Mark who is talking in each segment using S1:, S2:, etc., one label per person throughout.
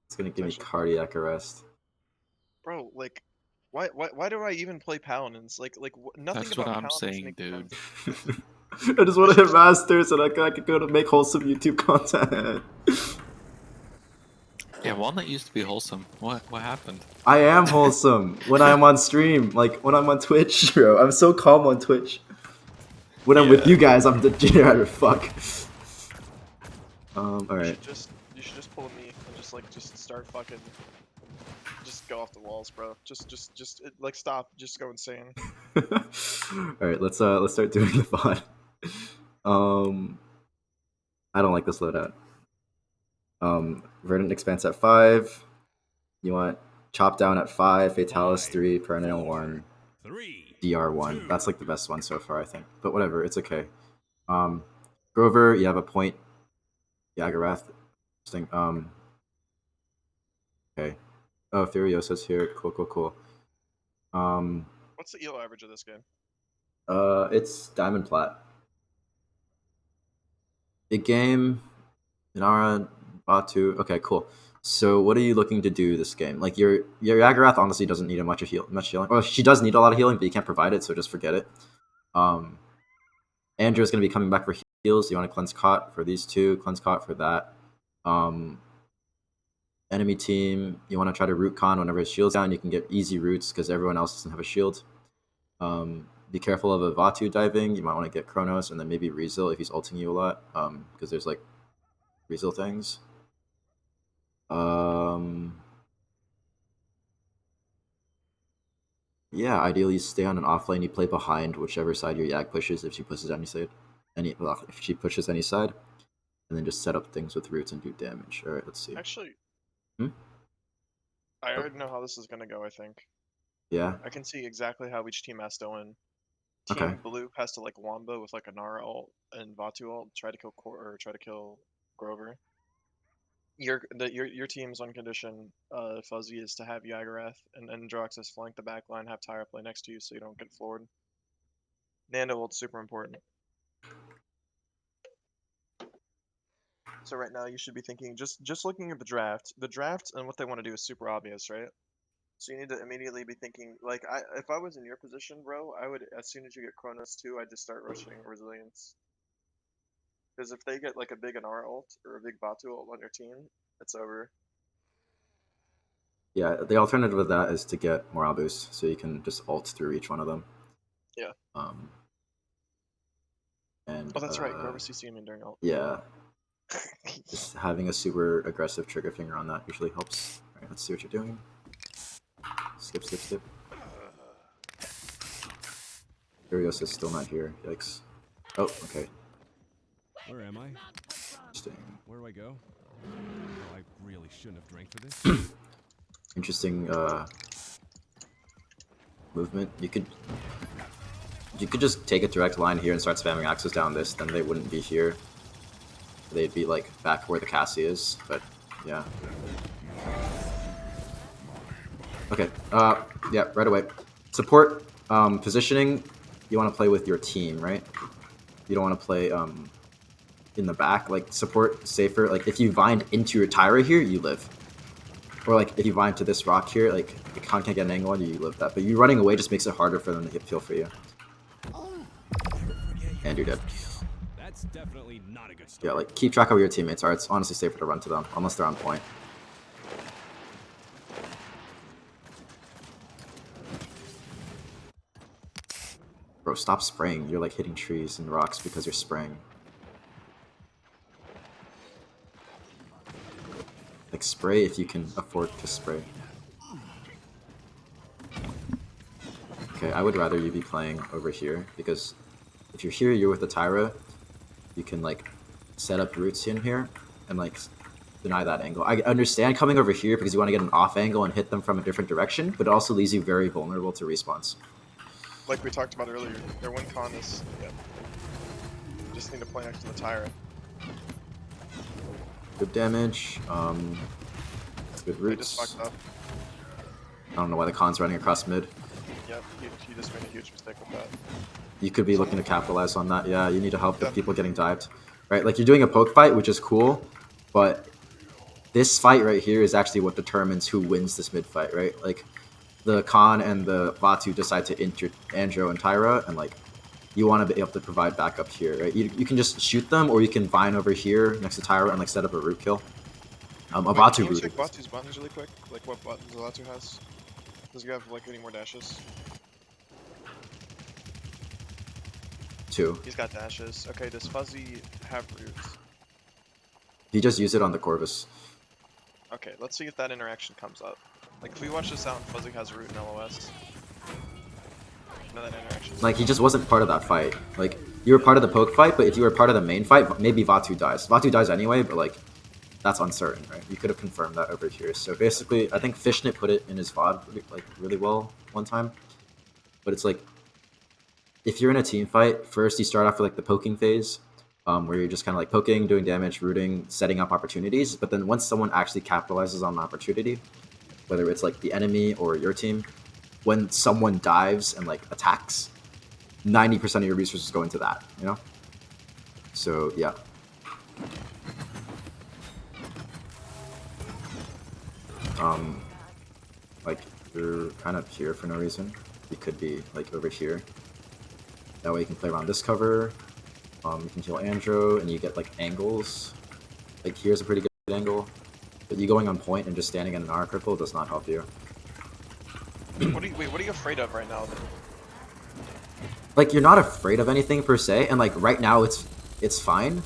S1: It's gonna give me cardiac arrest.
S2: Bro, like, why do I even play Paladins? Nothing
S3: That's
S2: about
S3: what I'm
S2: Paladins
S3: saying,
S2: makes
S3: dude.
S2: sense.
S1: I just want to hit masters so that I could go to make wholesome YouTube content.
S3: Yeah, Walnut used to be wholesome. What happened?
S1: I am wholesome when I'm on stream, like when I'm on Twitch, bro. I'm so calm on Twitch. When I'm with you guys, I'm degenerate. Fuck. All right.
S2: You should just pull a me and just start fucking, just go off the walls, bro. Like stop, just go insane.
S1: All right, let's start doing the VOD. I don't like this loadout. Verdant Expanse at 5. You want Chop Down at 5, Fatalis 3, Perennial 1, DR 1. That's like the best one so far, I think. But whatever, it's okay. Grover, you have a point. Yagarath. Interesting. Okay. Oh, Furiosa's here. Cool.
S2: What's the ELO average of this game?
S1: It's Diamond Plat. Big game. Inara, Vatu. Okay, cool. So what are you looking to do this game? Like your Yagarath honestly doesn't need much healing. Well, she does need a lot of healing, but you can't provide it, so just forget it. Andrew's gonna be coming back for heals. You want to cleanse Cot for these two, cleanse Cot for that. Enemy team, you want to try to root Con whenever his shield's down. You can get easy roots because everyone else doesn't have a shield. Be careful of a Vatu diving. You might want to get Chronos and then maybe Rezil if he's ulting you a lot, because there's like Rezil things. Yeah, ideally you stay on an offlane. You play behind whichever side your Yag pushes. If she pushes any side, if she pushes any side, and then just set up things with roots and do damage. All right, let's see.
S2: Actually, I already know how this is gonna go. I think.
S1: Yeah.
S2: I can see exactly how each team has to win. Team Blue has to like Wombo with like a Nara ult and Vatu ult, try to kill Grover. Your team's on condition, Fuzzy, is to have Yagarath and Droxus flank the back line, have Tyra play next to you so you don't get floored. Nando ult's super important. So right now you should be thinking, just looking at the draft. The draft and what they want to do is super obvious, right? So you need to immediately be thinking, like, if I was in your position, bro, I would, as soon as you get Chronos 2, I'd just start rushing Resilience. Because if they get, like, a big Inara ult or a big Vatu ult on your team, it's over.
S1: Yeah, the alternative of that is to get morale boost, so you can just ult through each one of them.
S2: Yeah.
S1: And,
S2: oh, that's right, Grover CCing during ult.
S1: Yeah. Just having a super aggressive trigger finger on that usually helps. Alright, let's see what you're doing. Skip. Furiosa's still not here. Yikes. Oh, okay.
S4: Where am I?
S1: Interesting.
S4: Where do I go? Oh, I really shouldn't have drank for this.
S1: Interesting movement. You could just take a direct line here and start spamming axes down this, then they wouldn't be here. They'd be like back where the Cassie is, but yeah. Okay, yeah, right away. Support, positioning, you want to play with your team, right? You don't want to play in the back. Like, support safer. Like, if you bind into your Tyra here, you live. Or, like, if you bind to this rock here, like, the con can't get an angle on you, you live that. But you running away just makes it harder for them to hit feel for you. And you're dead.
S4: That's definitely not a good start.
S1: Yeah, like, keep track of where your teammates are. It's honestly safer to run to them, unless they're on point. Bro, stop spraying. You're like hitting trees and rocks because you're spraying. Like, spray if you can afford to spray. Okay, I would rather you be playing over here, because if you're here, you're with the Tyra, you can like set up roots in here and like deny that angle. I understand coming over here because you want to get an off angle and hit them from a different direction, but it also leaves you very vulnerable to respawns.
S2: Like we talked about earlier, their win con is, yeah. You just need to play next to the Tyra.
S1: Good damage, good roots.
S2: They just fucked up.
S1: I don't know why the con's running across mid.
S2: Yep, he just made a huge mistake with that.
S1: You could be looking to capitalize on that. Yeah, you need to help the people getting dived. Right, like you're doing a poke fight, which is cool, but this fight right here is actually what determines who wins this mid fight, right? Like, the Khan and the Vatu decide to enter Andro and Tyra, and like, you want to be able to provide backup here, right? You can just shoot them, or you can vine over here next to Tyra and like set up a root kill. A
S2: Wait,
S1: Vatu
S2: can you
S1: root.
S2: check Vatu's buttons really quick? Like what buttons Vatu has? Does he have like any more dashes?
S1: 2.
S2: He's got dashes. Okay, does Fuzzy have roots?
S1: He just used it on the Corvus.
S2: Okay, let's see if that interaction comes up. Like if we watch this out and Fuzzy has root in LOS. No, that interaction.
S1: Like, he just wasn't part of that fight. Like, you were part of the poke fight, but if you were part of the main fight, maybe Vatu dies. Vatu dies anyway, but like, that's uncertain, right? You could have confirmed that over here. So basically, I think Fishnet put it in his VOD like really well one time. But it's like, if you're in a team fight, first you start off with like the poking phase, where you're just kind of like poking, doing damage, rooting, setting up opportunities. But then once someone actually capitalizes on an opportunity, whether it's like the enemy or your team, when someone dives and like attacks, 90% of your resources go into that, you know? So yeah. Like, you're kind of here for no reason. You could be like over here. That way you can play around this cover. You can kill Andro, and you get like angles. Like, here's a pretty good angle. But you going on point and just standing in an Inara cripple does not help you.
S2: What are you afraid of right now then?
S1: Like, you're not afraid of anything per se, and like right now it's fine.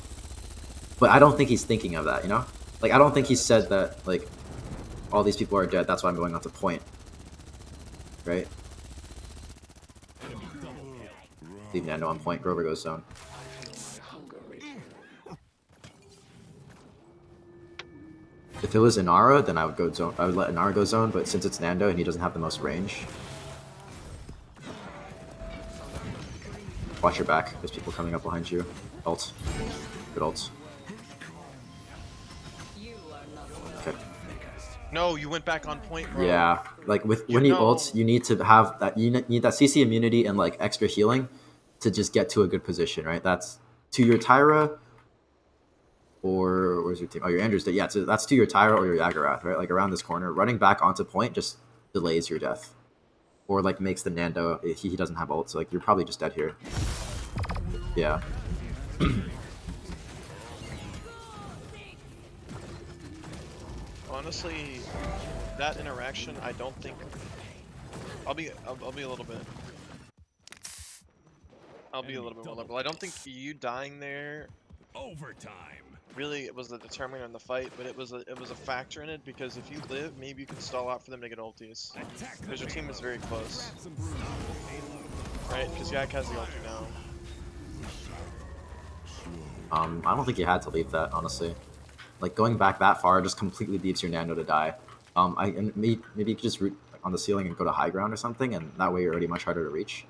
S1: But I don't think he's thinking of that, you know? Like, I don't think he said that like all these people are dead, that's why I'm going on to point. Right? Leave Nando on point, Grover goes zone. If it was Inara, then I would go zone. I would let Inara go zone, but since it's Nando and he doesn't have the most range, watch your back. There's people coming up behind you. Ult. Good ult. Okay.
S2: No, you went back on point, bro.
S1: Yeah, like when he ults, you need to have that. You need that CC immunity and like extra healing to just get to a good position, right? That's to your Tyra. Or where's your team? Oh, your Andrew's dead. Yeah, so that's to your Tyra or your Yagarath, right? Like around this corner, running back onto point just delays your death, or like makes the Nando. He doesn't have ult, so like you're probably just dead here. Yeah.
S2: Honestly, that interaction, I don't think. I'll be a little bit. I'll be a little bit more liberal. I don't think you dying there
S4: Overtime.
S2: really it was the determinant in the fight, but it was a factor in it because if you live, maybe you can stall out for them to get ultis. Because your team is very close, right? Because Yak has the ulti now.
S1: I don't think you had to leave that, honestly. Like going back that far just completely leaves your Nando to die. And maybe you could just root on the ceiling and go to high ground or something, and that way you're already much harder to reach.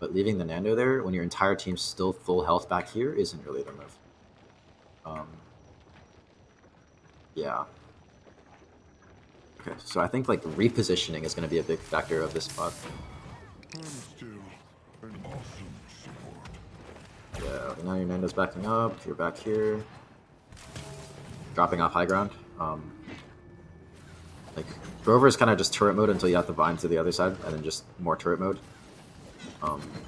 S1: But leaving the Nando there when your entire team's still full health back here isn't really the move. Yeah. Okay, so I think like repositioning is going to be a big factor of this spot. Yeah, now your Nando's backing up, you're back here. Dropping off high ground. Like, Grover is kind of just turret mode until you have to vine to the other side, and then just more turret mode.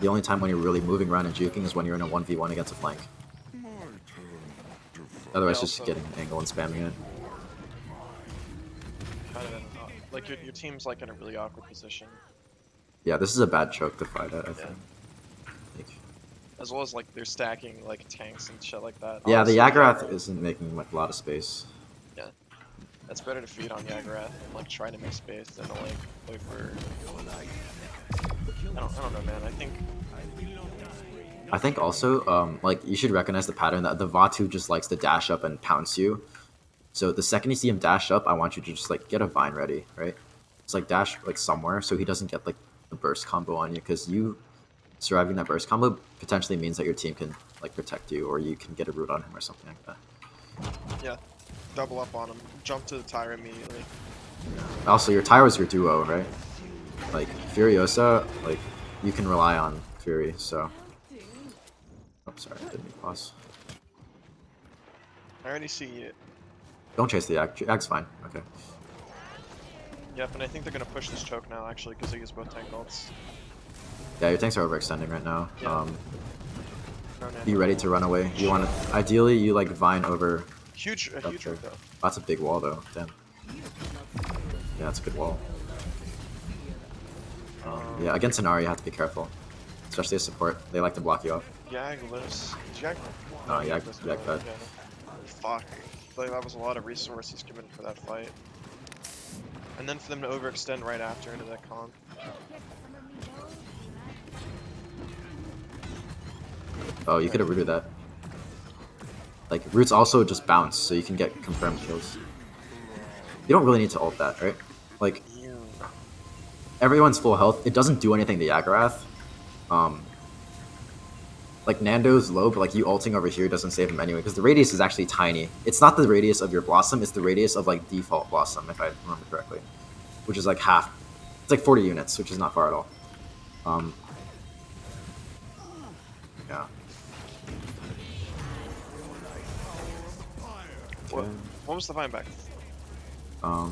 S1: The only time when you're really moving around and juking is when you're in a 1v1 against a flank. Otherwise, just getting an angle and spamming it.
S2: Kind of like your team's like in a really awkward position.
S1: Yeah, this is a bad choke to fight at, I think.
S2: As well as like they're stacking like tanks and shit like that.
S1: Yeah,
S2: Honestly,
S1: the Yagarath isn't making like a lot of space.
S2: Yeah, that's better to feed on Yagarath and like try to make space than to like wait for. I don't know, man.
S1: I think also, like, you should recognize the pattern that the Vatu just likes to dash up and pounce you. So the second you see him dash up, I want you to just like get a vine ready, right? It's like dash like somewhere so he doesn't get like a burst combo on you, because you surviving that burst combo potentially means that your team can like protect you, or you can get a root on him or something like that.
S2: Yeah, double up on him, jump to the Tyra immediately.
S1: Also, your Tyra's your duo, right? Like Furiosa, like you can rely on Fury, so. Oh, sorry, I didn't mean to pause.
S2: I already see
S1: Don't chase the Yak. Yak's fine. Okay.
S2: Yep, and I think they're gonna push this choke now actually because they use both tank ults.
S1: Yeah, your tanks are overextending right now.
S2: Yeah. No,
S1: You ready to run away? You want to? Ideally, you like vine over.
S2: huge
S1: up
S2: choke
S1: there.
S2: though.
S1: That's a big wall though. Damn. Yeah, that's a good wall. Yeah, against Inara, you have to be careful, especially as support. They like to block you off.
S2: Yagless. Jag.
S1: No, Yag
S2: Yagless,
S1: died.
S2: yeah. Fuck. Like that was a lot of resources given for that fight. And then for them to overextend right after into that comp.
S1: Oh, you could have rooted that. Like, roots also just bounce, so you can get confirmed kills. You don't really need to ult that, right? Like, everyone's full health. It doesn't do anything to Yagarath. Like, Nando's low, but like you ulting over here doesn't save him anyway, because the radius is actually tiny. It's not the radius of your Blossom, it's the radius of like default Blossom, if I remember correctly. Which is like half. It's like 40 units, which is not far at all. Yeah.
S2: What was the vine back?
S1: I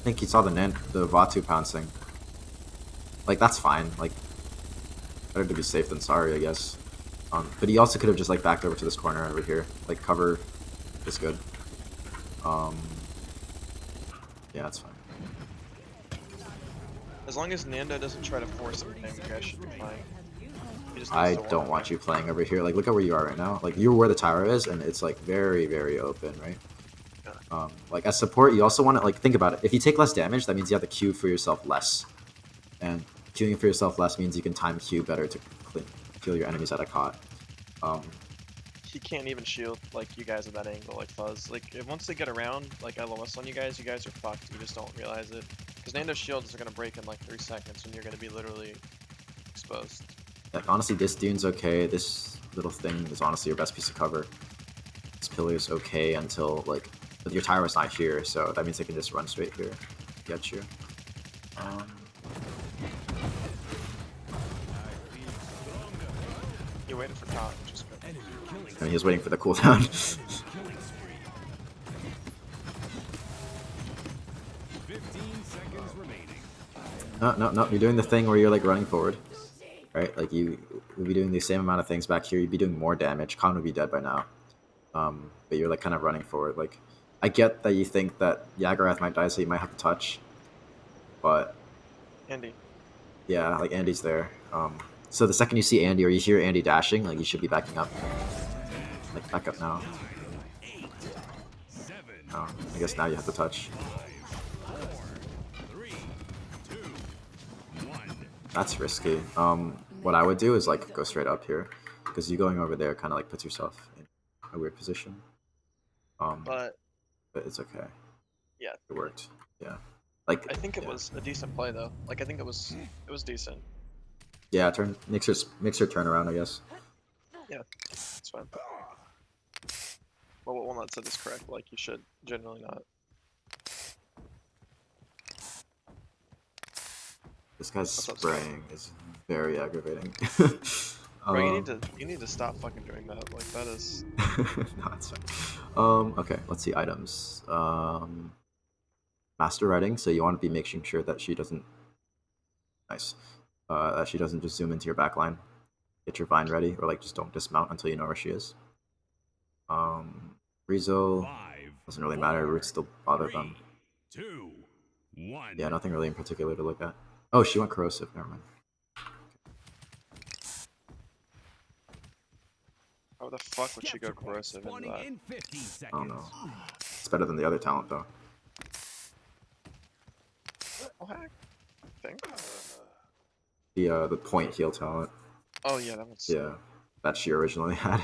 S1: think he saw the Vatu pouncing. Like, that's fine. Like, better to be safe than sorry, I guess. But he also could have just like backed over to this corner over here. Like, cover is good. Yeah, that's fine.
S2: As long as Nando doesn't try to force anything, you guys should be fine. He just needs
S1: I
S2: to walk
S1: don't want you playing over here. Like, look at where you are right now. Like, you're where the tower is, and it's like very, very open, right? Like, as support, you also want to like think about it. If you take less damage, that means you have to queue for yourself less, and queuing for yourself less means you can time queue better to kill your enemies at a cot.
S2: He can't even shield like you guys at that angle, like Fuzz. Like once they get around like LOS on you guys are fucked. You just don't realize it. Because Nando's shields are gonna break in like 3 seconds, and you're gonna be literally exposed.
S1: Like, honestly, this dune's okay. This little thing is honestly your best piece of cover. This pillar's okay until like, but your tower's not here, so that means they can just run straight here, get you.
S2: You're waiting for top, which is good.
S1: I mean, he was waiting for the cooldown.
S4: 15 seconds remaining.
S1: No, you're doing the thing where you're like running forward, right? Like, you would be doing the same amount of things back here. You'd be doing more damage. Khan would be dead by now. But you're like kind of running forward. Like, I get that you think that Yagarath might die, so you might have to touch. But
S2: Andy.
S1: yeah, like Andy's there. So the second you see Andy or you hear Andy dashing, like, you should be backing up. Like, back up now. Oh, I guess now you have to touch. That's risky. What I would do is like go straight up here, because you going over there kind of like puts yourself in a weird position.
S2: But
S1: it's okay.
S2: Yeah,
S1: it worked. Yeah, like
S2: I think it was a decent play though. Like I think it was decent.
S1: Yeah, makes your turnaround, I guess.
S2: Yeah, it's fine. Well, what Walnut said is correct. Like you should generally not.
S1: This guy's spraying is very aggravating.
S2: Bro, you need to stop fucking doing that. Like that is.
S1: No, it's fine. Okay, let's see items. Master writing. So you want to be making sure that she doesn't. Nice. That she doesn't just zoom into your backline. Get your vine ready, or like just don't dismount until you know where she is. Rezo doesn't really matter. Roots still bother them.
S4: 2, 1.
S1: Yeah, nothing really in particular to look at. Oh, she went corrosive. Never mind.
S2: How the fuck would she go corrosive into that?
S1: I don't know. It's better than the other talent though.
S2: Oh heck. Thing.
S1: The point heal talent.
S2: Oh yeah, that one's.
S1: Yeah, that she originally had.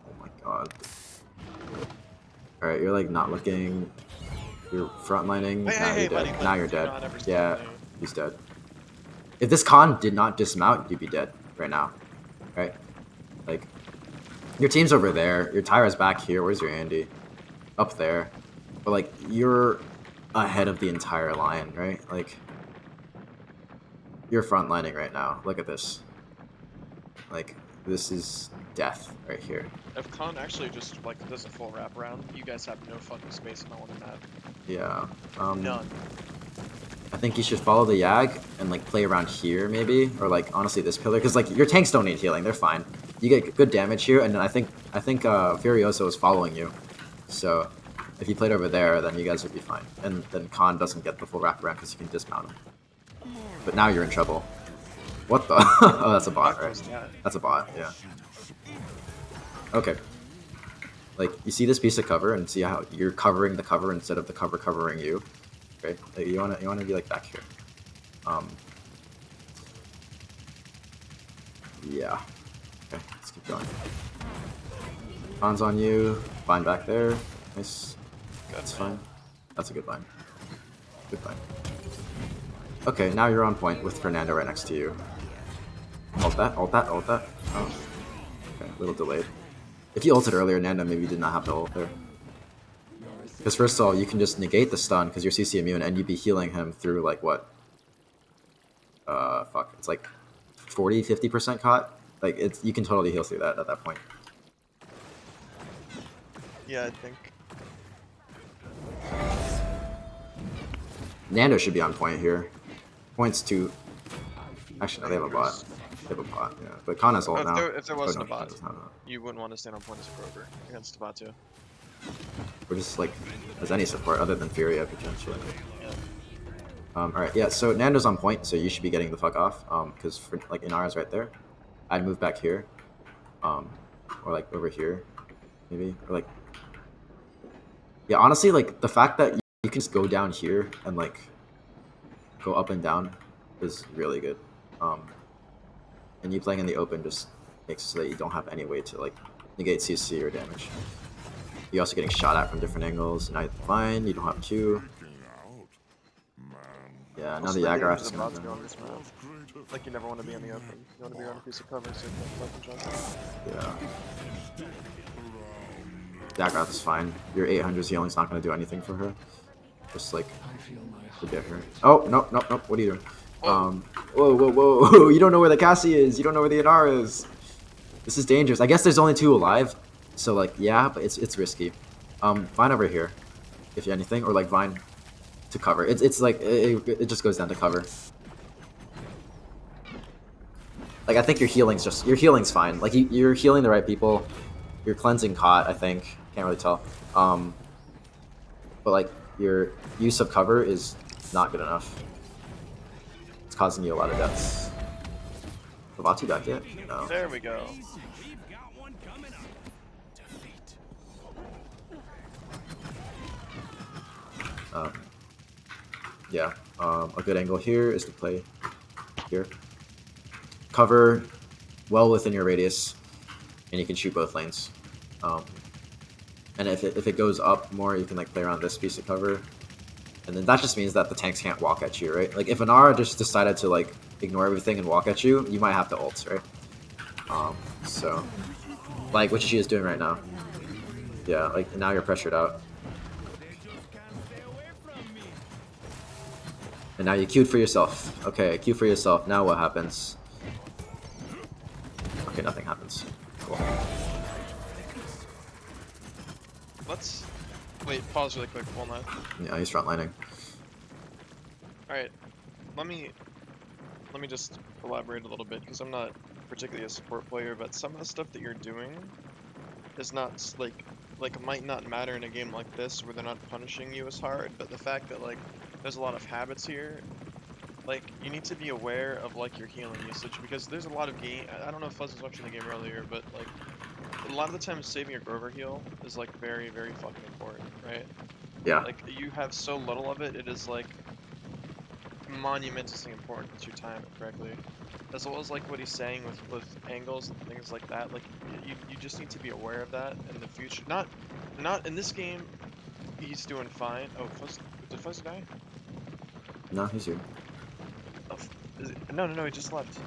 S1: Oh my god. Alright, you're like not looking. You're frontlining.
S2: Hey,
S1: Now you're dead. Now you're dead. Yeah, he's dead. If this Khan did not dismount, you'd be dead right now. Right? Like, your team's over there. Your Tyra's back here. Where's your Andy? Up there. But like, you're ahead of the entire line, right? Like, you're frontlining right now. Look at this. Like, this is death right here.
S2: If Khan actually just like does a full wraparound, you guys have no fucking space on the map.
S1: Yeah.
S2: None.
S1: I think you should follow the Yag and like play around here maybe, or like honestly this pillar, because like your tanks don't need healing, they're fine. You get good damage here, and I think Furioso is following you, so if you played over there, then you guys would be fine. And then Khan doesn't get the full wraparound because you can dismount him. But now you're in trouble. What the? Oh, that's a bot, right? That's a bot, yeah. Okay. Like, you see this piece of cover and see how you're covering the cover instead of the cover covering you. Okay? Like, you wanna be like back here. Yeah. Okay, let's keep going. Khan's on you. Vine back there. Nice. That's fine. That's a good line. Good line. Okay, now you're on point with Fernando right next to you. Ult that, ult that, ult that. Oh. Okay, a little delayed. If you ulted earlier, Nando maybe did not have to ult there. Because first of all, you can just negate the stun because you're CC immune, and you'd be healing him through like what? Fuck. It's like 40-50% caught. Like you can totally heal through that at that point.
S2: Yeah, I think.
S1: Nando should be on point here. Points to. Actually, no, they have a bot. They have a bot, yeah. But Khan has ult now.
S2: If there wasn't
S1: no,
S2: a bot,
S1: he doesn't.
S2: you wouldn't want to stand on point as a Grover against Vatu.
S1: Or just like as any support other than Furia potentially.
S2: Yeah.
S1: Alright, yeah, so Nando's on point, so you should be getting the fuck off. Because like Inara's right there. I'd move back here. Or like over here. Maybe. Or like. Yeah, honestly, like the fact that you can just go down here and like go up and down is really good. And you playing in the open just makes it so that you don't have any way to like negate CC or damage. You're also getting shot at from different angles. Now you're fine, you don't have to. Yeah, now the Yagaraf is gonna
S2: go on this map. Like you never want to be in the open. You want to be on a piece of cover so you can fucking jump.
S1: Yeah. Yagaraf is fine. Your 800 healing's not gonna do anything for her. Just like forget her. Oh no. What are you doing? Whoa! You don't know where the Cassie is. You don't know where the Inara is. This is dangerous. I guess there's only 2 alive, so like yeah, but it's risky. Vine over here, if anything, or like Vine to cover. It's like it just goes down to cover. Like I think your healing's fine. Like you're healing the right people. You're cleansing Cot, I think. Can't really tell. But like your use of cover is not good enough. It's causing you a lot of deaths. Vatu back yet? No.
S2: There we go.
S1: Yeah. A good angle here is to play here. Cover well within your radius, and you can shoot both lanes. And if it goes up more, you can like play around this piece of cover. And then that just means that the tanks can't walk at you, right? Like if Inara just decided to like ignore everything and walk at you, you might have to ult, right? So like what she is doing right now. Yeah, like now you're pressured out. And now you queued for yourself. Okay, queue for yourself. Now what happens? Okay, nothing happens. Cool.
S2: Let's wait. Pause really quick. Hold on.
S1: Yeah, he's frontlining.
S2: All right. Let me just elaborate a little bit because I'm not particularly a support player, but some of the stuff that you're doing is not like might not matter in a game like this where they're not punishing you as hard, but the fact that like there's a lot of habits here, like you need to be aware of like your healing usage because there's a lot of game. I don't know if Fuzz was watching the game earlier, but like a lot of the time saving your Grover heal is like very fucking important, right?
S1: Yeah.
S2: Like you have so little of it, it is like monumentously important that you time it correctly. As well as like what he's saying with angles and things like that, like you just need to be aware of that in the future. Not in this game, he's doing fine. Oh, did Fuzz die?
S1: No, he's here.
S2: Oh, no, he just left.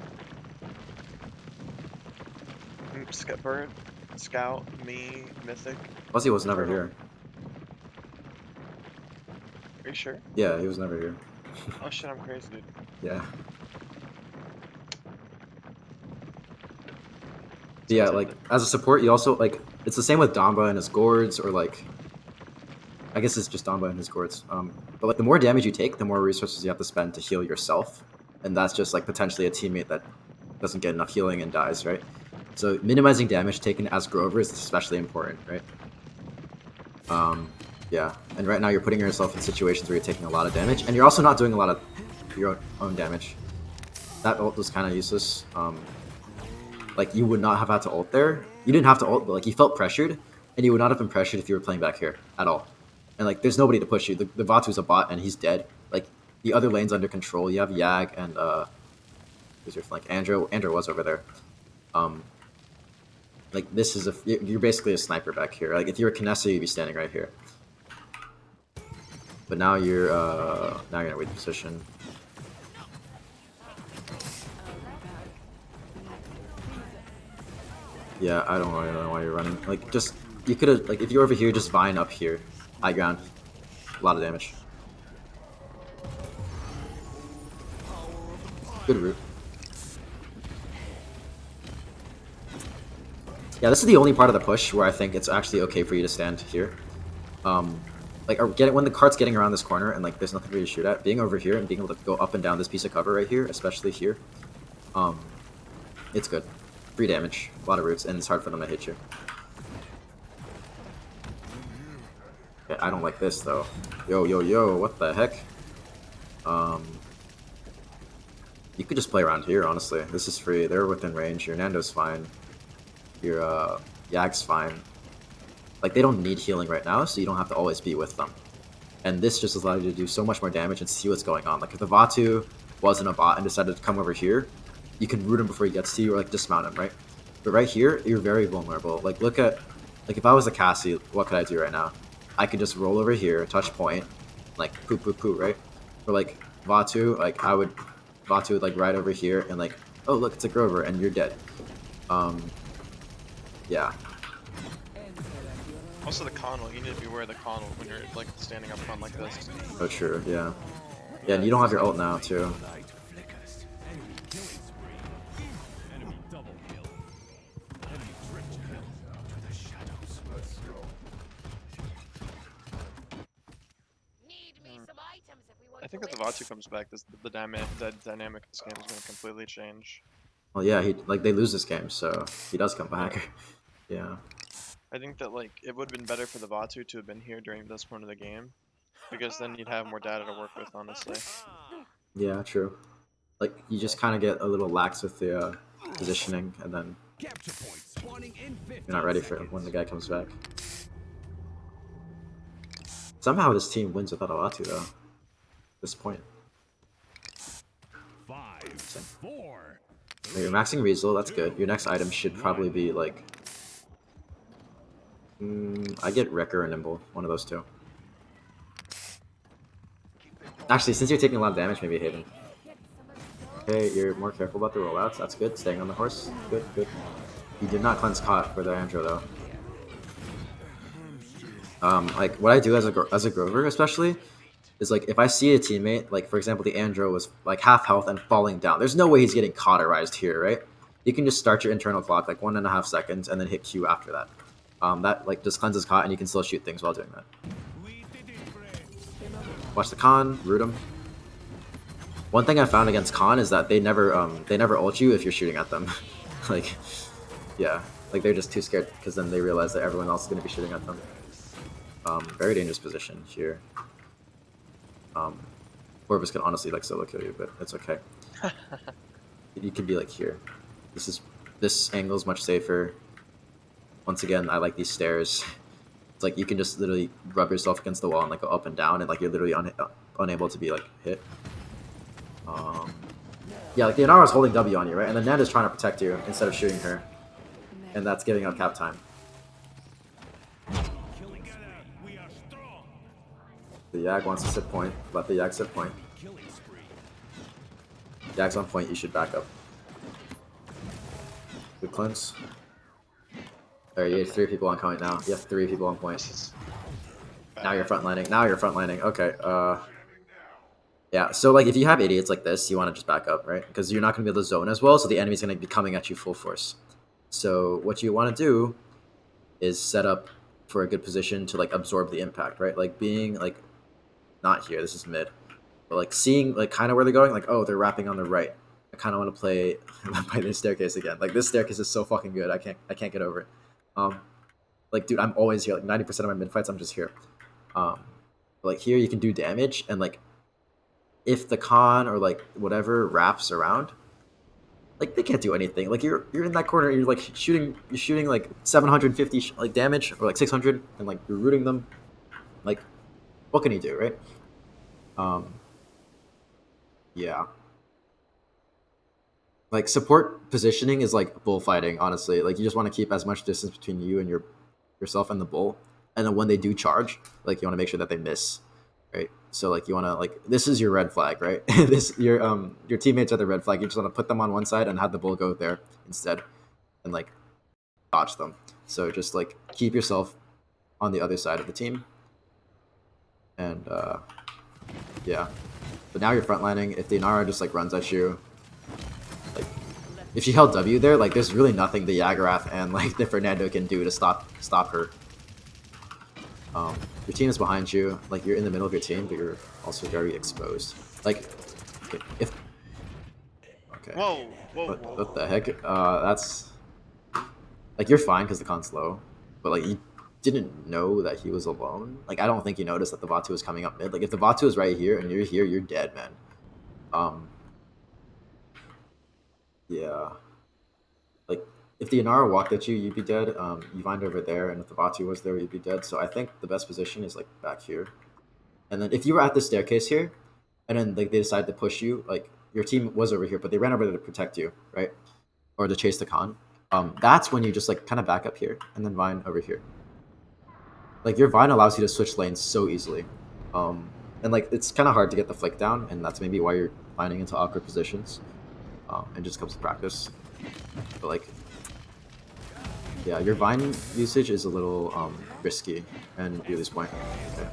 S2: Bird, Scout, me, Mythic.
S1: Fuzzy was never here.
S2: Are you sure?
S1: Yeah, he was never here.
S2: Oh shit, I'm crazy, dude.
S1: Yeah. But yeah, like as a support, you also like it's the same with Damba and his gourds, or like I guess it's just Damba and his gourds. But like the more damage you take, the more resources you have to spend to heal yourself, and that's just like potentially a teammate that doesn't get enough healing and dies, right? So minimizing damage taken as Grover is especially important, right? Yeah, and right now you're putting yourself in situations where you're taking a lot of damage, and you're also not doing a lot of your own damage. That ult was kind of useless. Like you would not have had to ult there. You didn't have to ult, but like you felt pressured, and you would not have been pressured if you were playing back here at all. And like there's nobody to push you. The Vatu's a bot, and he's dead. Like the other lane's under control. You have Yag and who's your flank? Andrew was over there. Like this is you're basically a sniper back here. Like if you were Kinessa, you'd be standing right here. But now you're in a weak position. Yeah, I don't really know why you're running. Like just you could have like if you're over here, just vine up here, high ground, a lot of damage. Good route. Yeah, this is the only part of the push where I think it's actually okay for you to stand here. Like when the cart's getting around this corner and like there's nothing for you to shoot at, being over here and being able to go up and down this piece of cover right here, especially here, it's good. Free damage, a lot of roots, and it's hard for them to hit you. Okay, I don't like this though. Yo, what the heck? You could just play around here, honestly. This is free. They're within range. Your Nando's fine. Your Yag's fine. Like they don't need healing right now, so you don't have to always be with them. And this just allows you to do so much more damage and see what's going on. Like if the Vatu wasn't a bot and decided to come over here, you can root him before he gets to you or like dismount him, right? But right here, you're very vulnerable. Like look at, like if I was a Cassie, what could I do right now? I could just roll over here, touch point, like poo, right? Or like Vatu, like Vatu would like right over here and like, oh look, it's a Grover and you're dead. Yeah.
S2: Also the conwell, you need to be aware of the conwell when you're like standing up front like this.
S1: Oh true, yeah. Yeah, and you don't have your ult now too.
S2: I think if the Vatu comes back, the dynamic of this game is going to completely change.
S1: Well, yeah, they lose this game, so he does come back. Yeah.
S2: I think that like it would have been better for the Vatu to have been here during this point of the game, because then you'd have more data to work with, honestly.
S1: Yeah, true. Like you just kind of get a little lax with the positioning, and then you're not ready for it when the guy comes back. Somehow this team wins without a Vatu though. At this point.
S4: 5, 4.
S1: So you're maxing Weasel, that's good. Your next item should probably be like... I get Wrecker or Nimble, one of those two. Actually, since you're taking a lot of damage, maybe Haven. Okay, you're more careful about the rollouts, that's good. Staying on the horse, good. You did not cleanse Caught for the Andro though. Like what I do as a Grover especially, is like if I see a teammate, like for example the Andro was like half health and falling down, there's no way he's getting cauterized here, right? You can just start your internal clock like 1.5 seconds and then hit Q after that. That like just cleanses Caught and you can still shoot things while doing that. Watch the Khan, root him. One thing I found against Khan is that they never ult you if you're shooting at them. Like, yeah, like they're just too scared because then they realize that everyone else is going to be shooting at them. Very dangerous position here. Corvus can honestly like solo kill you, but it's okay. You could be like here. This angle is much safer. Once again, I like these stairs. It's like you can just literally rub yourself against the wall and like go up and down, and like you're literally unable to be like hit. Yeah, like the Inara is holding W on you, right? And the Nand is trying to protect you instead of shooting her, and that's giving up cap time. The Yag wants to sit point. Let the Yag sit point. Yag's on point, you should back up. Good cleanse. Alright, you have 3 people on point now. You have 3 people on point. Now you're frontlining. Okay, yeah, so like if you have idiots like this, you want to just back up, right? Because you're not going to be able to zone as well, so the enemy's going to be coming at you full force. So what you want to do is set up for a good position to like absorb the impact, right? Like being like not here, this is mid, but like seeing like kind of where they're going, like oh they're wrapping on the right. I kind of want to play by this staircase again. Like this staircase is so fucking good. I can't get over it. Like dude, I'm always here. Like 90% of my mid fights, I'm just here. But like here you can do damage, and like if the con or like whatever wraps around, like they can't do anything. Like you're in that corner, you're like shooting like 750 like damage or like 600, and like you're rooting them. Like what can you do, right? Yeah. Like support positioning is like bullfighting, honestly. Like you just want to keep as much distance between you and yourself and the bull, and then when they do charge, like you want to make sure that they miss, right? So like you want to like this is your red flag, right? This your teammates are the red flag. You just want to put them on one side and have the bull go there instead, and like dodge them. So just like keep yourself on the other side of the team, and yeah. But now you're frontlining. If the Inara just like runs at you, like if she held W there, like there's really nothing the Yagarath and like the Fernando can do to stop her. Your team is behind you, like you're in the middle of your team, but you're also very exposed. Like, if okay,
S2: Whoa.
S1: What the heck? That's like you're fine because the con's low, but like you didn't know that he was alone. Like I don't think you noticed that the Vatu was coming up mid. Like if the Vatu is right here and you're here, you're dead, man. Yeah. Like if the Inara walked at you, you'd be dead. You find over there, and if the Vatu was there, you'd be dead. So I think the best position is like back here. And then if you were at the staircase here, and then like they decided to push you, like your team was over here, but they ran over there to protect you, right? Or to chase the con. That's when you just like kind of back up here, and then Vine over here. Like your Vine allows you to switch lanes so easily. And like it's kind of hard to get the flick down, and that's maybe why you're finding into awkward positions. It just comes to practice. But like, yeah, your Vine usage is a little risky, and you lose point. Okay.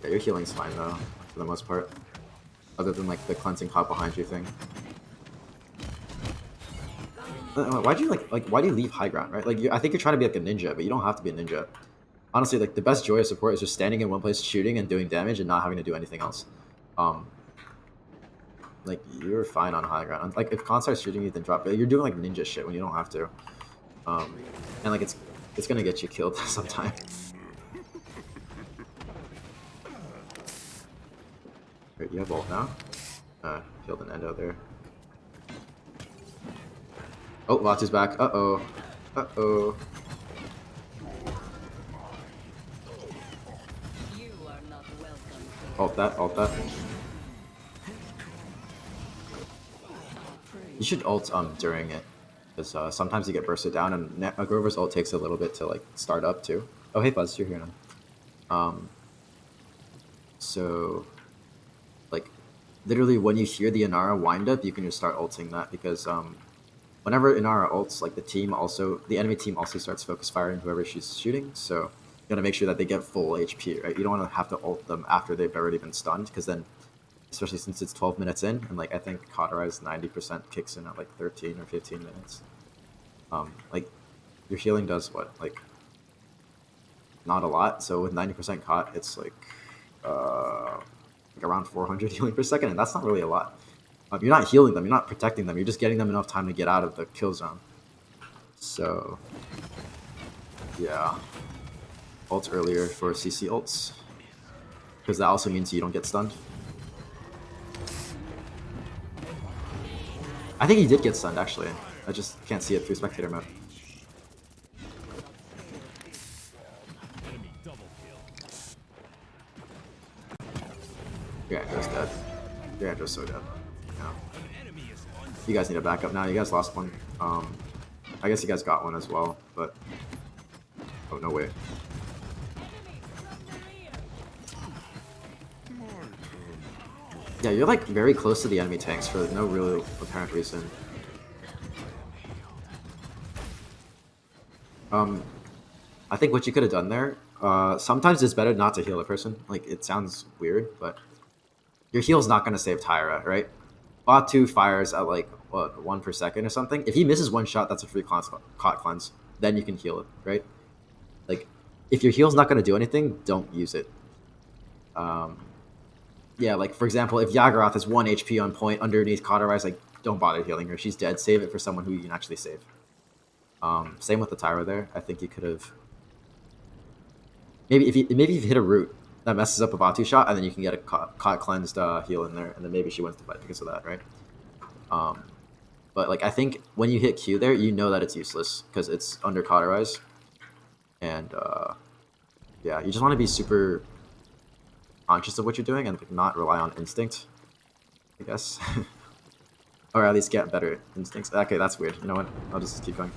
S1: Yeah, your healing's fine though, for the most part. Other than like the cleansing hop behind you thing. Why'd you why do you leave high ground, right? Like I think you're trying to be like a ninja, but you don't have to be a ninja. Honestly, like the best joy of support is just standing in one place, shooting and doing damage, and not having to do anything else. Like you're fine on high ground. Like if con starts shooting you, then drop. You're doing like ninja shit when you don't have to. And like it's gonna get you killed sometime. Right, you have ult now. Killed an endo there. Oh, Vatu's back. Uh-oh. Uh-oh. Ult that, ult that. You should ult during it. Because sometimes you get bursted down, and Grover's ult takes a little bit to like start up too. Oh hey Fuzz, you're here now. So like literally when you hear the Inara wind up, you can just start ulting that, because whenever Inara ults, like the enemy team also starts focus firing whoever she's shooting, so you gotta make sure that they get full HP, right? You don't want to have to ult them after they've already been stunned, because then, especially since it's 12 minutes in, and like I think Cauterize 90% kicks in at like 13 or 15 minutes. Like your healing does what? Like not a lot, so with 90% caught, it's like around 400 healing per second, and that's not really a lot. You're not healing them, you're not protecting them, you're just getting them enough time to get out of the kill zone. So, yeah. Ults earlier for CC ults, because that also means you don't get stunned. I think he did get stunned, actually. I just can't see it through spectator mode. Your Andrew's dead. Your Andrew's so dead. Yeah. You guys need a backup now. You guys lost one. I guess you guys got one as well, but oh no way. Yeah, you're like very close to the enemy tanks for no real apparent reason. I think what you could have done there Sometimes it's better not to heal a person. Like, it sounds weird, but your heal's not gonna save Tyra, right? Vatu fires at like what 1 per second or something. If he misses one shot, that's a free caught cleanse. Then you can heal it, right? Like, if your heal's not gonna do anything, don't use it. Yeah, like for example, if Yagarath has 1 HP on point underneath Cauterize, like don't bother healing her. She's dead. Save it for someone who you can actually save. Same with the Tyra there. I think you could have maybe if you hit a root that messes up a Vatu shot, and then you can get a caught cleansed heal in there, and then maybe she wins the fight because of that, right? But like I think when you hit Q there, you know that it's useless because it's under Cauterize, and yeah, you just want to be super conscious of what you're doing and not rely on instinct, I guess. Or at least get better instincts. Okay, that's weird. You know what? I'll just keep going.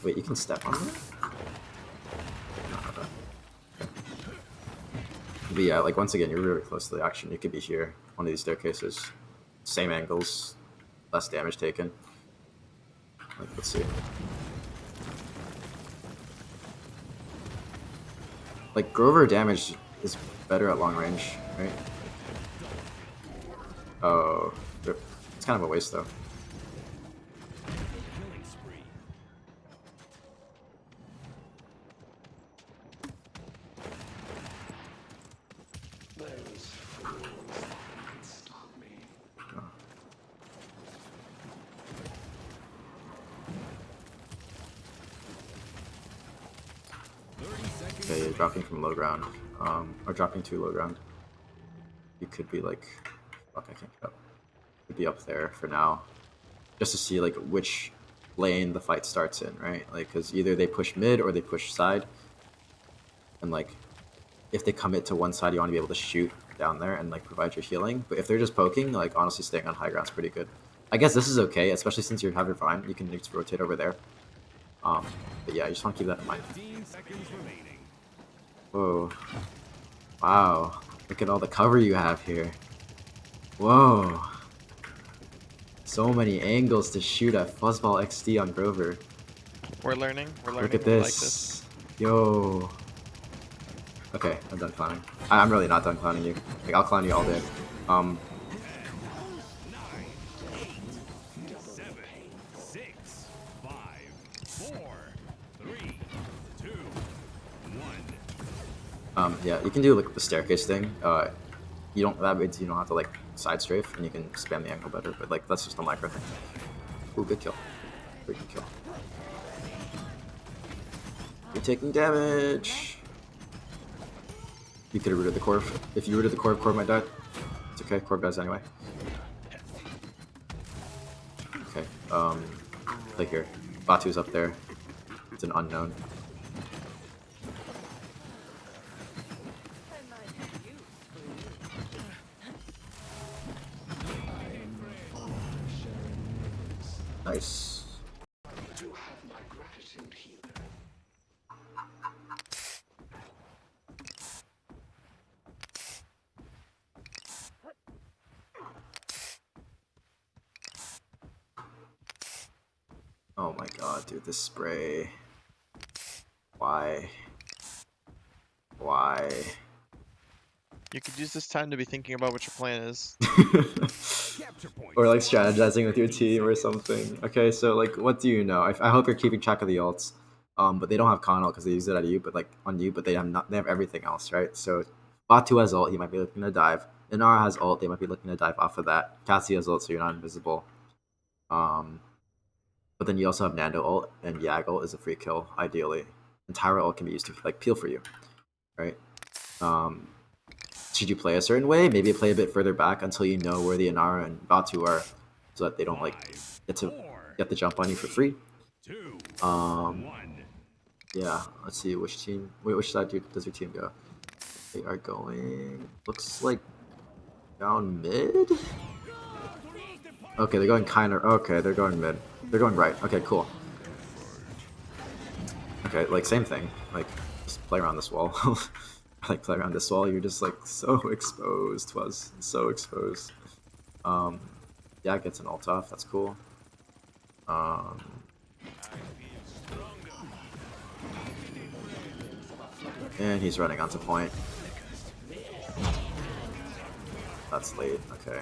S1: Wait, you can step on me? But yeah, like once again, you're really close to the action. You could be here, one of these staircases. Same angles, less damage taken. Like, let's see. Like, Grover damage is better at long range, right? Oh, it's kind of a waste though. Okay, you're dropping from low ground, or dropping to low ground. You could be like, fuck, I can't get up. You could be up there for now, just to see like which lane the fight starts in, right? Like, because either they push mid or they push side, and like, if they commit to one side, you want to be able to shoot down there and like provide your healing. But if they're just poking, like honestly, staying on high ground's pretty good. I guess this is okay, especially since you have your vine. You can just rotate over there. But yeah, you just want to keep that in mind. Whoa. Wow. Look at all the cover you have here. Whoa. So many angles to shoot at FuzzballXD on Grover.
S2: We're learning.
S1: Look at
S2: We
S1: this.
S2: like this.
S1: Yo. Okay, I'm done clowning. I'm really not done clowning you. Like, I'll clown you all day.
S4: 9, 8, 7, 6, 5, 4, 3, 2, 1.
S1: Yeah, you can do like the staircase thing. You don't. That means you don't have to like side strafe, and you can spam the angle better. But like that's just a micro thing. Ooh, good kill. Very good kill. You're taking damage. You could have rooted the Corv. If you rooted the Corv might die. It's okay. Corv dies anyway. Okay. Play here. Vatu's up there. It's an unknown. Nice. Oh my god, dude, this spray. Why? Why?
S2: You could use this time to be thinking about what your plan is.
S1: Or like strategizing with your team or something. Okay, so like, what do you know? I hope you're keeping track of the ults. But they don't have con ult because they use it at you, but like on you, but they have not. They have everything else, right? So Vatu has ult, he might be looking to dive. Inara has ult, they might be looking to dive off of that. Cassie has ult, so you're not invisible. But then you also have Nando ult, and Yag ult is a free kill, ideally. And Tyra ult can be used to like peel for you, right? Should you play a certain way? Maybe play a bit further back until you know where the Inara and Vatu are, so that they don't like get the jump on you for free. Yeah, let's see which team. Wait, which side does your team go? They are going. Looks like down mid. Okay, they're going kind of. Okay, they're going mid. They're going right. Okay, cool. Okay, like same thing. Like just play around this wall. Like play around this wall. You're just like so exposed. Was so exposed. Yeah, it gets an ult off. That's cool. And he's running onto point. That's late. Okay.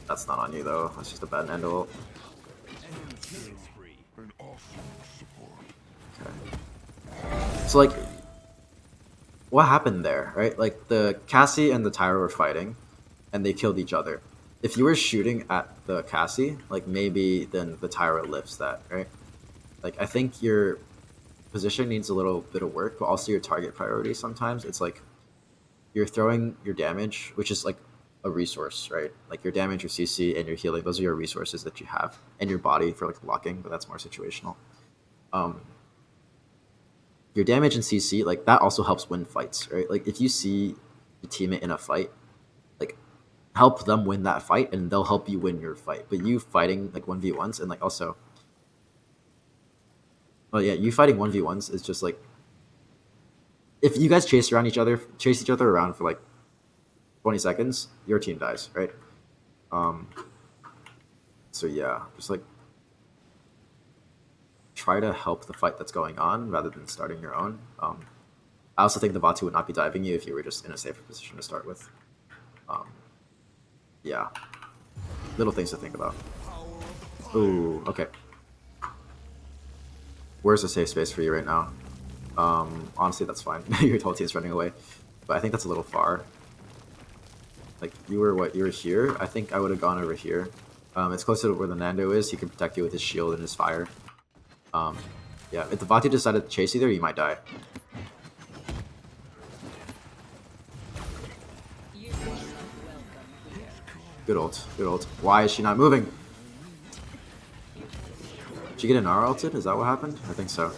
S1: That's not on you though. That's just a bad end ult. Okay. So like, what happened there, right? Like the Cassie and the Tyra were fighting, and they killed each other. If you were shooting at the Cassie, like maybe then the Tyra lifts that, right? Like I think your position needs a little bit of work, but also your target priority sometimes. It's like you're throwing your damage, which is like a resource, right? Like your damage, your CC, and your healing, those are your resources that you have, and your body for like blocking, but that's more situational. Your damage and CC, like that also helps win fights, right? Like if you see your teammate in a fight, like help them win that fight and they'll help you win your fight. But you fighting like 1v1s and like also, well, yeah, you fighting 1v1s is just like, if you guys chase each other around for like 20 seconds, your team dies, right? So yeah, just like try to help the fight that's going on rather than starting your own. I also think the Vatu would not be diving you if you were just in a safer position to start with. Yeah, little things to think about. Ooh, okay. Where's the safe space for you right now? Honestly, that's fine. Your whole team's running away, but I think that's a little far. Like you were here. I think I would have gone over here. It's closer to where the Nando is. He can protect you with his shield and his fire. Yeah, if the Vatu decided to chase you there, you might die. Good ult, good ult. Why is she not moving? Did you get an Inara ulted? Is that what happened? I think so.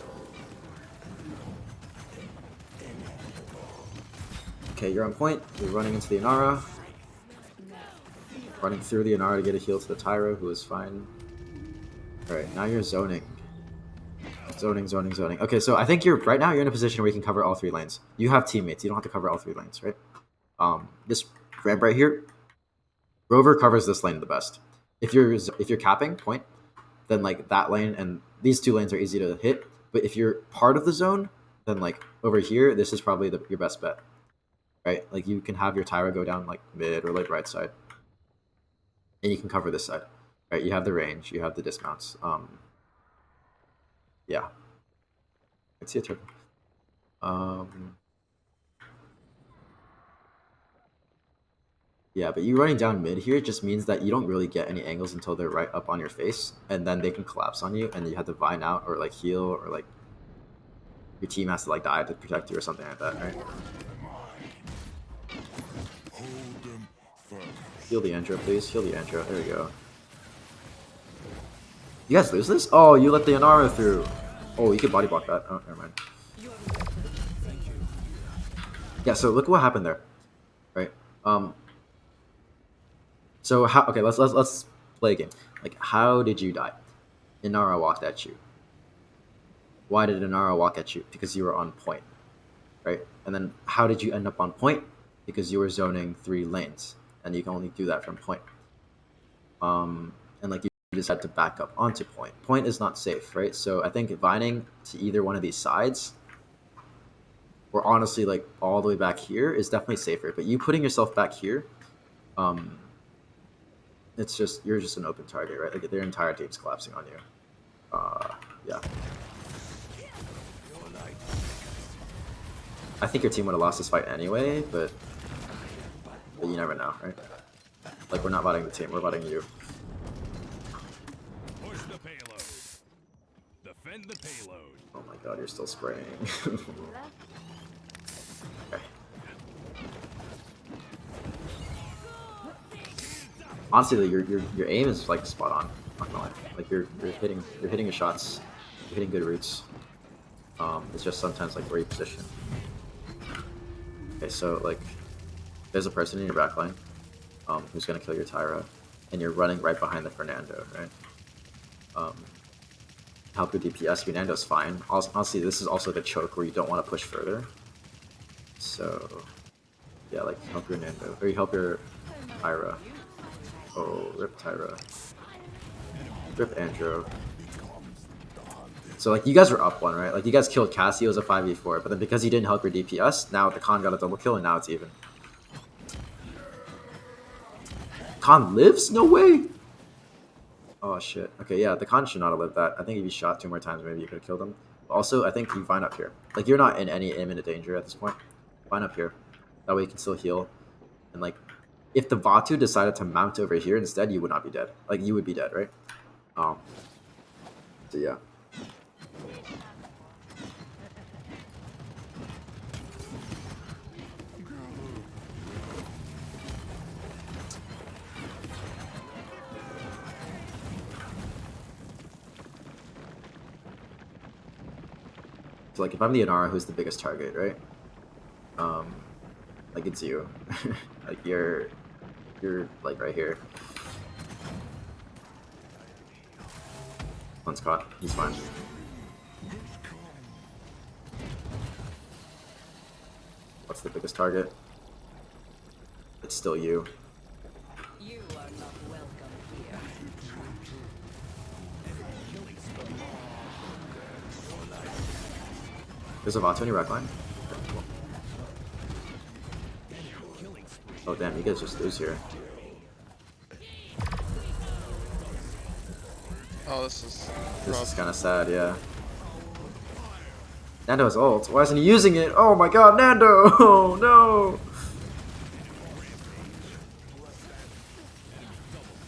S1: Okay, you're on point. You're running into the Inara. Running through the Inara to get a heal to the Tyra, who is fine. Alright, now you're zoning. Zoning. Okay, so I think right now you're in a position where you can cover all 3 lanes. You have teammates. You don't have to cover all 3 lanes, right? This ramp right here, Rover covers this lane the best. If you're capping point, then like that lane and these 2 lanes are easy to hit. But if you're part of the zone, then like over here, this is probably your best bet, right? Like you can have your Tyra go down like mid or like right side, and you can cover this side, right? You have the range, you have the dismounts. Yeah, let's see a turn. Yeah, but you running down mid here just means that you don't really get any angles until they're right up on your face, and then they can collapse on you, and you have to vine out or like heal, or like your team has to like die to protect you or something like that, right? Heal the Andro, please. Heal the Andro. There we go. You guys lose this? Oh, you let the Inara through. Oh, you could body block that. Oh, never mind. Yeah, so look what happened there, right? So how? Okay, let's play a game. Like, how did you die? Inara walked at you. Why did Inara walk at you? Because you were on point, right? And then how did you end up on point? Because you were zoning 3 lanes, and you can only do that from point. And like you just had to back up onto point. Point is not safe, right? So I think vining to either one of these sides, or honestly like all the way back here, is definitely safer. But you putting yourself back here, it's just you're just an open target, right? Like their entire team's collapsing on you. Yeah. I think your team would have lost this fight anyway, but you never know, right? Like we're not voting the team, we're voting you.
S4: Push the payload. Defend the payload.
S1: Oh my god, you're still spraying. Okay. Honestly, your aim is like spot on. Not gonna lie. Like you're hitting your shots, you're hitting good routes. It's just sometimes like where you position. Okay, so like there's a person in your backline who's gonna kill your Tyra, and you're running right behind the Fernando, right? Help your DPS. Fernando's fine. Honestly, this is also the choke where you don't want to push further. So yeah, like help your Nando, or you help your Tyra. Oh, rip Tyra. Rip Andro. So like you guys were up 1, right? Like you guys killed Cassie, it was a 5v4, but then because you didn't help your DPS, now the Khan got a double kill and now it's even. Khan lives? No way! Oh shit. Okay, yeah, the Khan should not have lived that. I think if you shot 2 more times, maybe you could have killed him. Also, I think you vine up here. Like you're not in any imminent danger at this point. Vine up here. That way you can still heal. And like, if the Vatu decided to mount over here instead, you would not be dead. Like you would be dead, right? So yeah. So like if I'm the Inara, who's the biggest target, right? Like it's you. Like you're like right here. One's caught. He's fine. What's the biggest target? It's still you.
S5: You are not welcome here.
S1: There's a Vatu on your red line. Okay, cool. Oh damn, you guys just lose here.
S2: Oh, this is
S1: This is kind of sad, yeah. Nando has ult. Why isn't he using it? Oh my god, Nando! Oh no!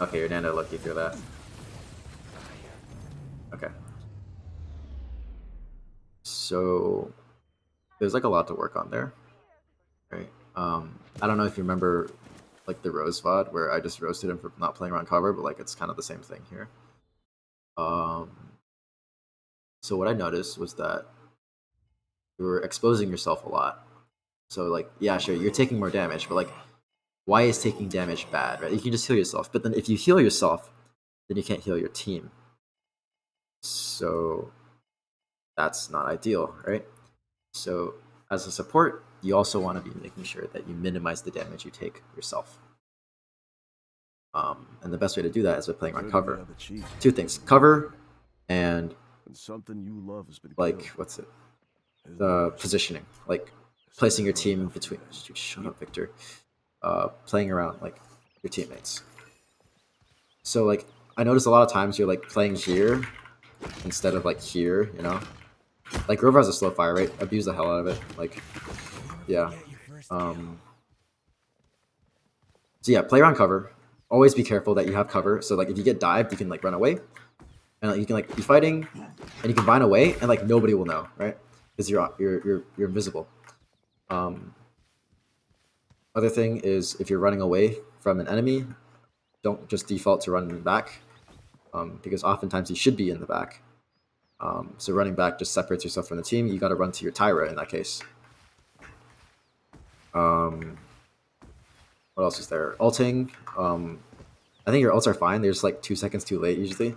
S1: Okay, your Nando lucky through that. Okay. So there's like a lot to work on there. Right. I don't know if you remember like the Rose VOD where I just roasted him for not playing around cover, but like it's kind of the same thing here. So what I noticed was that you were exposing yourself a lot. So like, yeah, sure, you're taking more damage, but like, why is taking damage bad, right? You can just heal yourself, but then if you heal yourself, then you can't heal your team. So that's not ideal, right? So as a support, you also want to be making sure that you minimize the damage you take yourself. And the best way to do that is by playing on cover. 2 things: cover and
S4: something you love has been
S1: like
S4: killed.
S1: what's it? The positioning, like placing your team between. Shut up, Victor. Playing around like your teammates. So like I notice a lot of times you're like playing here instead of like here, you know. Like Grover has a slow fire rate. Abuse the hell out of it. Like, yeah. So yeah, play around cover. Always be careful that you have cover. So like if you get dived, you can like run away, and like, you can like be fighting, and you can vine away, and like nobody will know, right? Because you're invisible. Other thing is if you're running away from an enemy, don't just default to running back, because oftentimes you should be in the back. So running back just separates yourself from the team. You got to run to your Tyra in that case. What else is there? Ulting. I think your ults are fine. They're just like 2 seconds too late usually.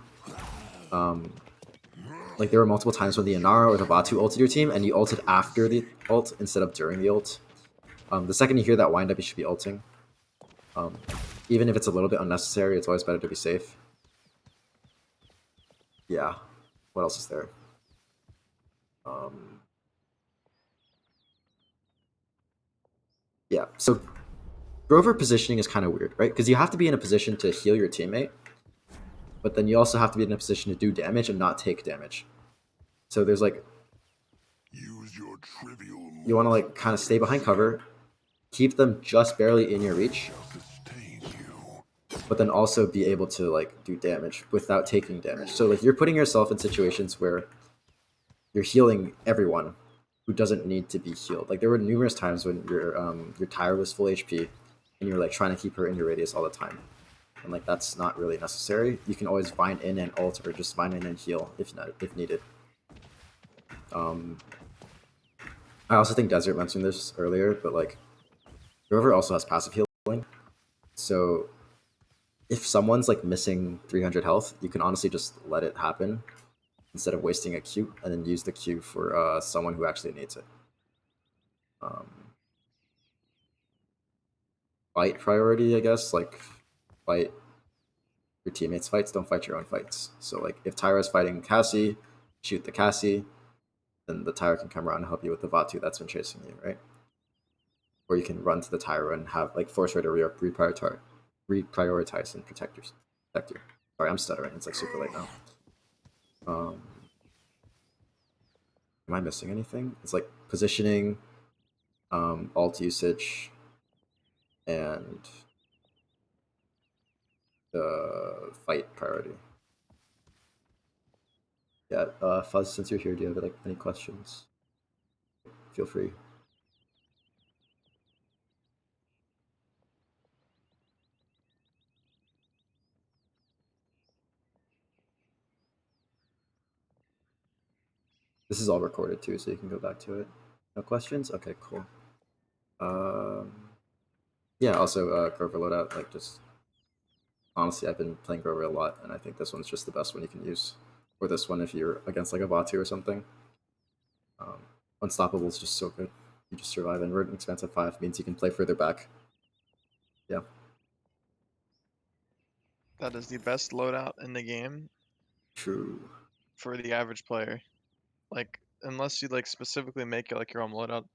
S1: Like there were multiple times when the Inara or the Vatu ulted your team, and you ulted after the ult instead of during the ult. The second you hear that wind up, you should be ulting. Even if it's a little bit unnecessary, it's always better to be safe. Yeah. What else is there? Yeah. So Grover positioning is kind of weird, right? Because you have to be in a position to heal your teammate, but then you also have to be in a position to do damage and not take damage. So there's like, you want to like kind of stay behind cover, keep them just barely in your reach, but then also be able to like do damage without taking damage. So like you're putting yourself in situations where you're healing everyone who doesn't need to be healed. Like there were numerous times when your Tyra was full HP and you're like trying to keep her in your radius all the time. And like that's not really necessary. You can always vine in and ult or just vine in and heal if needed. I also think Desert mentioned this earlier, but like Rover also has passive healing. So if someone's like missing 300 health, you can honestly just let it happen instead of wasting a Q, and then use the Q for someone who actually needs it. Fight priority, I guess. Like fight your teammates' fights, don't fight your own fights. So like if Tyra's fighting Cassie, shoot the Cassie, then the Tyra can come around and help you with the Vatu that's been chasing you, right? Or you can run to the Tyra and have like force her to reprioritize and protect you. Sorry, I'm stuttering. It's like super late now. Am I missing anything? It's like positioning, alt usage, and the fight priority. Yeah, Fuzz, since you're here, do you have like any questions? Feel free. This is all recorded too, so you can go back to it. No questions? Okay, cool. Yeah, also Grover loadout, like just honestly, I've been playing Grover a lot, and I think this one's just the best one you can use. Or this one if you're against like a Vatu or something. Unstoppable is just so good. You just survive, and we're an expansive 5 means you can play further back. Yeah.
S2: That is the best loadout in the game
S1: True.
S2: for the average player. Like, unless you like specifically make it like your own loadout,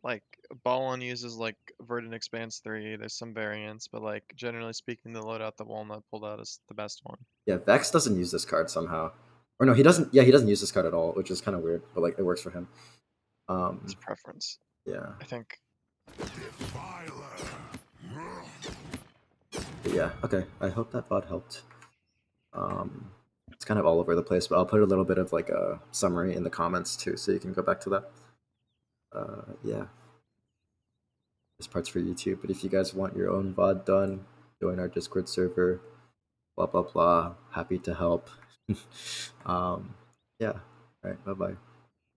S2: like Ballon uses like Verdant Expanse 3. There's some variants, but like generally speaking, the loadout that Walnut pulled out is the best one.
S1: Yeah, Vex doesn't use this card somehow. Or no, he doesn't. Yeah, he doesn't use this card at all, which is kind of weird, but like it works for him.
S2: It's preference,
S1: Yeah.
S2: I think.
S1: But yeah, okay. I hope that VOD helped. It's kind of all over the place, but I'll put a little bit of like a summary in the comments too, so you can go back to that. Yeah. This part's for YouTube, but if you guys want your own VOD done, join our Discord server. Blah blah blah. Happy to help. Yeah. All right. Bye bye.